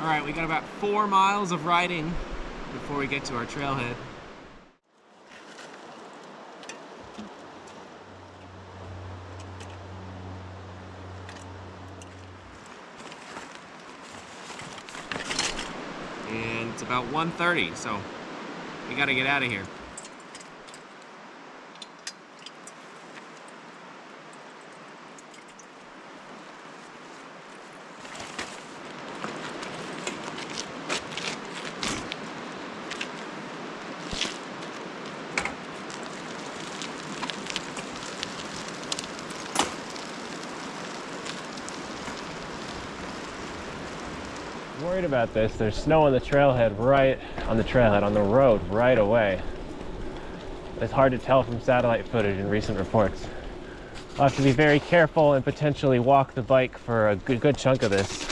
All right, we got about 4 miles of riding before we get to our trailhead. And it's about 1:30, so we gotta get out of here. Worried about this. There's snow on the trailhead, on the road right away. It's hard to tell from satellite footage and recent reports. I'll have to be very careful and potentially walk the bike for a good chunk of this.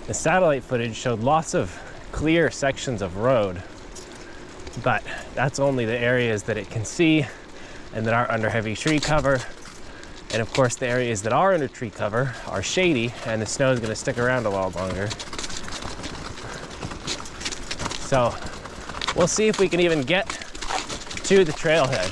The satellite footage showed lots of clear sections of road, but that's only the areas that it can see and that aren't under heavy tree cover. And of course, the areas that are under tree cover are shady, and the snow is going to stick around a lot longer. So we'll see if we can even get to the trailhead.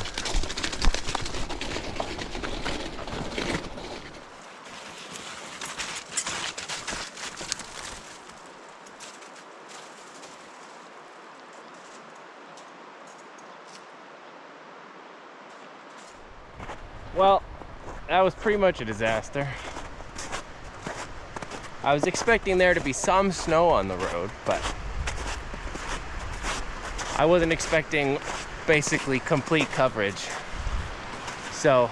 Well, that was pretty much a disaster. I was expecting there to be some snow on the road, but I wasn't expecting basically complete coverage. So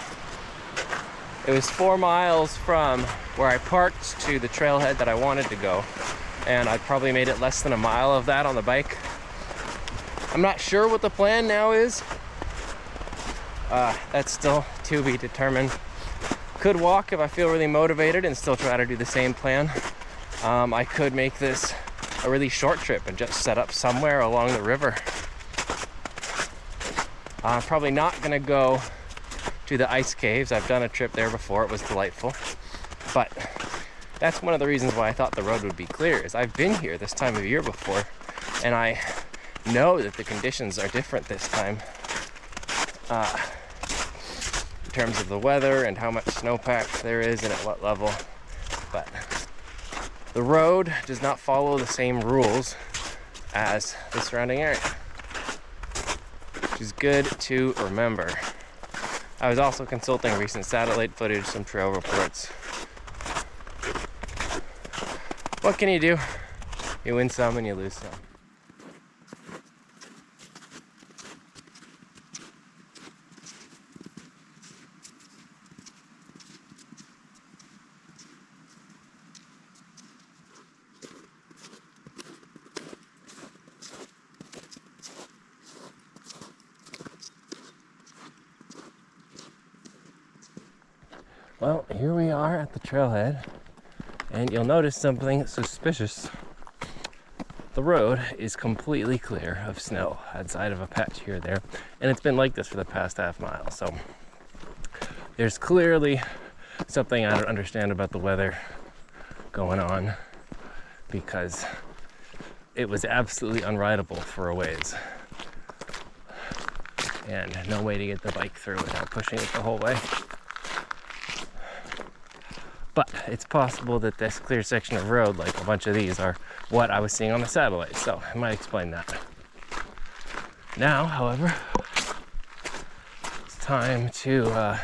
it was 4 miles from where I parked to the trailhead that I wanted to go, and I probably made it less than a mile of that on the bike. I'm not sure what the plan now is. That's still to be determined. Could walk if I feel really motivated and still try to do the same plan. I could make this a really short trip and just set up somewhere along the river. I'm probably not gonna go to the ice caves. I've done a trip there before, it was delightful. But that's one of the reasons why I thought the road would be clear, is I've been here this time of year before, and I know that the conditions are different this time. In terms of the weather and how much snowpack there is and at what level. But the road does not follow the same rules as the surrounding area, which is good to remember. I was also consulting recent satellite footage, some trail reports. What can you do? You win some and you lose some. Well, here we are at the trailhead, and you'll notice something suspicious. The road is completely clear of snow outside of a patch here or there, and it's been like this for the past half mile. So there's clearly something I don't understand about the weather going on, because it was absolutely unrideable for a ways, and no way to get the bike through without pushing it the whole way. But it's possible that this clear section of road, like a bunch of these, are what I was seeing on the satellite, so I might explain that. Now, however, it's time to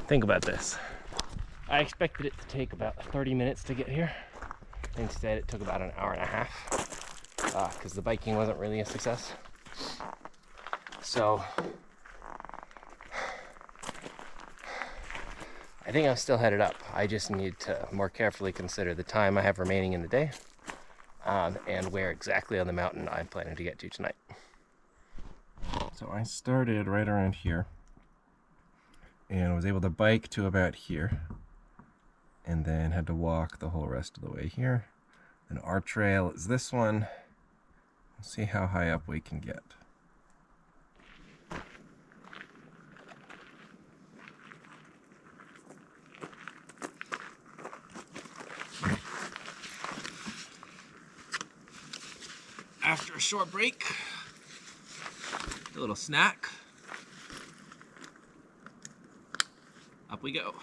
think about this. I expected it to take about 30 minutes to get here. Instead, it took about an hour and a half because the biking wasn't really a success. So I think I'm still headed up. I just need to more carefully consider the time I have remaining in the day and where exactly on the mountain I'm planning to get to tonight. So I started right around here and was able to bike to about here, and then had to walk the whole rest of the way here. And our trail is this one. We'll see how high up we can get. after a short break. A little snack. Up we go.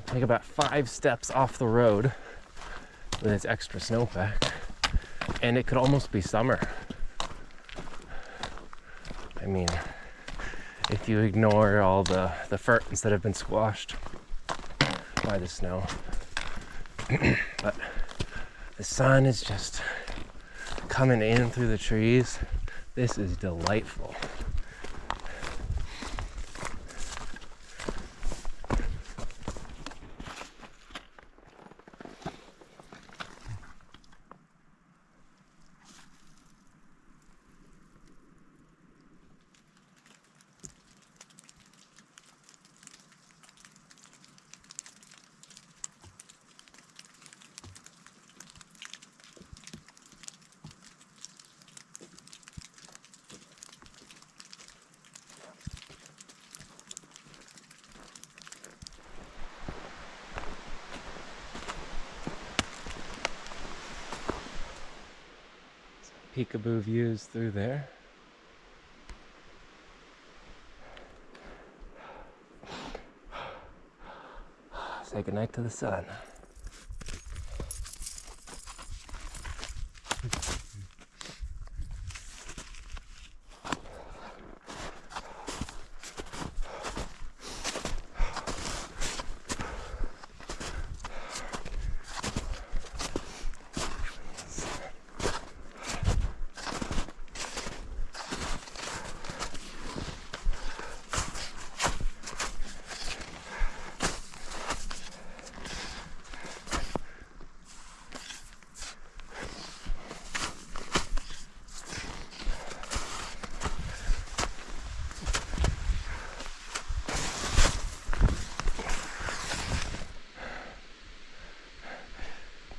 Take about 5 steps off the road with its extra snowpack, and it could almost be summer. I mean, if you ignore all the ferns that have been squashed by the snow. But the sun is just coming in through the trees. This is delightful. Peekaboo views through there. Say goodnight to the sun.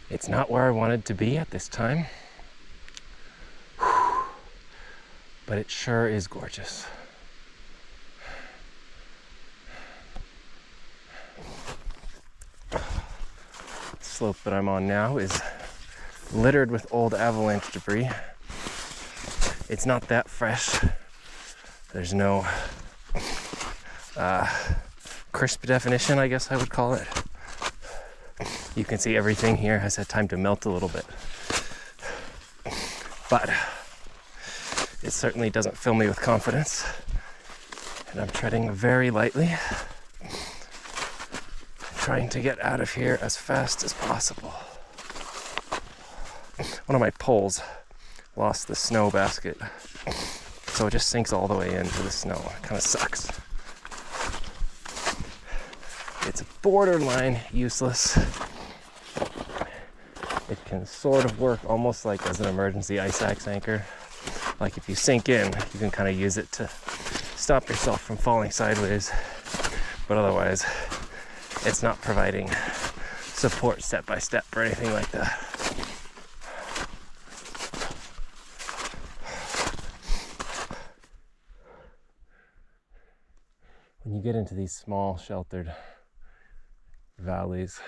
It's not where I wanted to be at this time, but it sure is gorgeous. The slope that I'm on now is littered with old avalanche debris. It's not that fresh. There's no crisp definition, I guess I would call it. You can see everything here has had time to melt a little bit. But it certainly doesn't fill me with confidence. And I'm treading very lightly, trying to get out of here as fast as possible. One of my poles lost the snow basket, so it just sinks all the way into the snow. It kind of sucks. It's borderline useless. It can sort of work almost like as an emergency ice axe anchor. Like if you sink in, you can kind of use it to stop yourself from falling sideways. But otherwise, it's not providing support step by step or anything like that. When you get into these small sheltered valleys,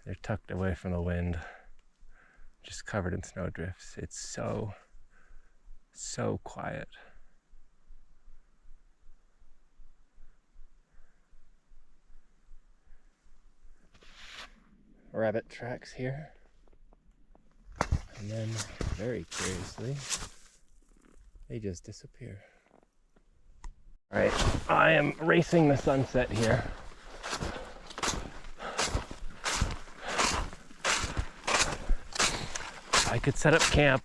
they're tucked away from the wind, just covered in snowdrifts. It's so quiet. Rabbit tracks here. And then, very curiously, they just disappear. All right, I am racing the sunset here. I could set up camp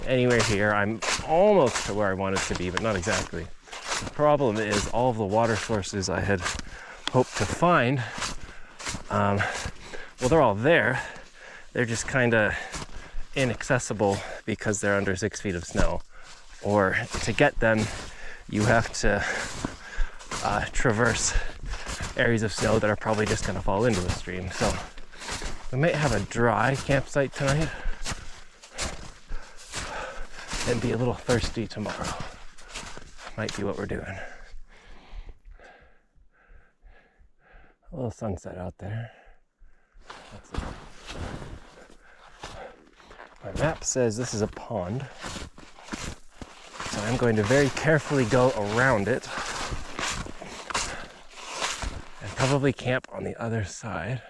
anywhere here. I'm almost to where I wanted to be, but not exactly. The problem is all of the water sources I had hoped to find, well, they're all there. They're just kind of inaccessible because they're under 6 feet of snow. Or to get them, you have to traverse areas of snow that are probably just going to fall into the stream. So We might have a dry campsite tonight and be a little thirsty tomorrow. Might be what we're doing. A little sunset out there. That's it. My map says this is a pond, so I'm going to very carefully go around it and probably camp on the other side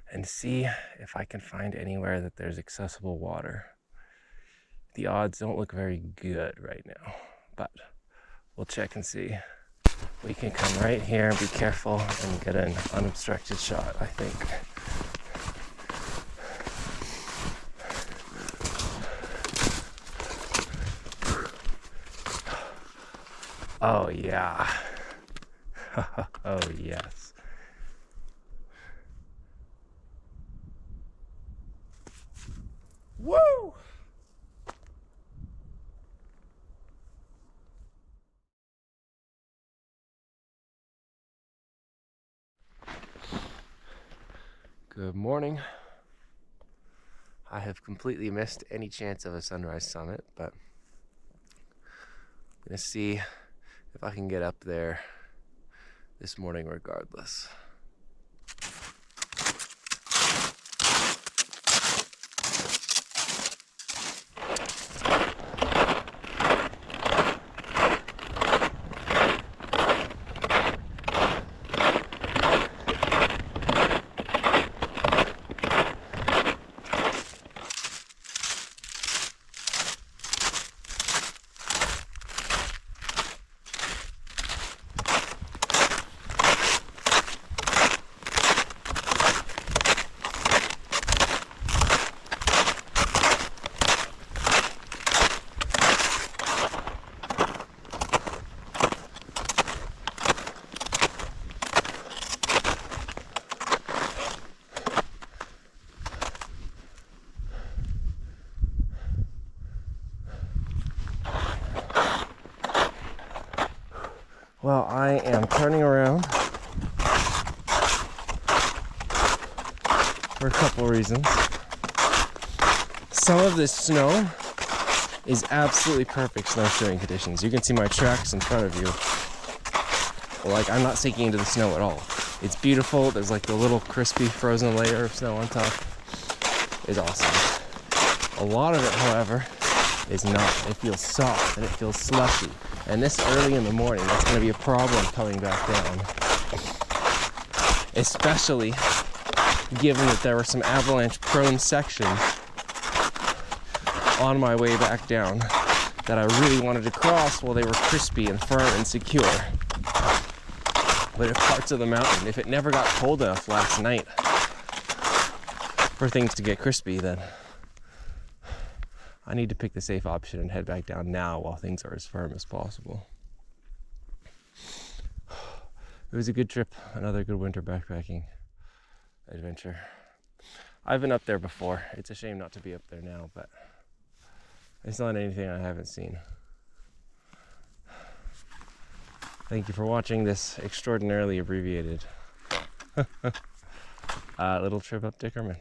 and see if I can find anywhere that there's accessible water. The odds don't look very good right now, but we'll check and see. We can come right here and be careful and get an unobstructed shot, I think. Oh yeah. Oh yes. Woo! Good morning. I have completely missed any chance of a sunrise summit, but I'm gonna see if I can get up there this morning regardless. Well, I am turning around for a couple reasons. Some of this snow is absolutely perfect snowshoeing conditions. You can see my tracks in front of you. Like, I'm not sinking into the snow at all. It's beautiful. There's like the little crispy frozen layer of snow on top. It's awesome. A lot of it, however, is not. It feels soft and it feels slushy. And this early in the morning, that's going to be a problem coming back down. Especially given that there were some avalanche-prone sections on my way back down that I really wanted to cross while they were crispy and firm and secure. But if parts of the mountain, if it never got cold enough last night for things to get crispy, then I need to pick the safe option and head back down now while things are as firm as possible. It was a good trip, another good winter backpacking adventure. I've been up there before. It's a shame not to be up there now, but it's not anything I haven't seen. Thank you for watching this extraordinarily abbreviated little trip up Dickerman.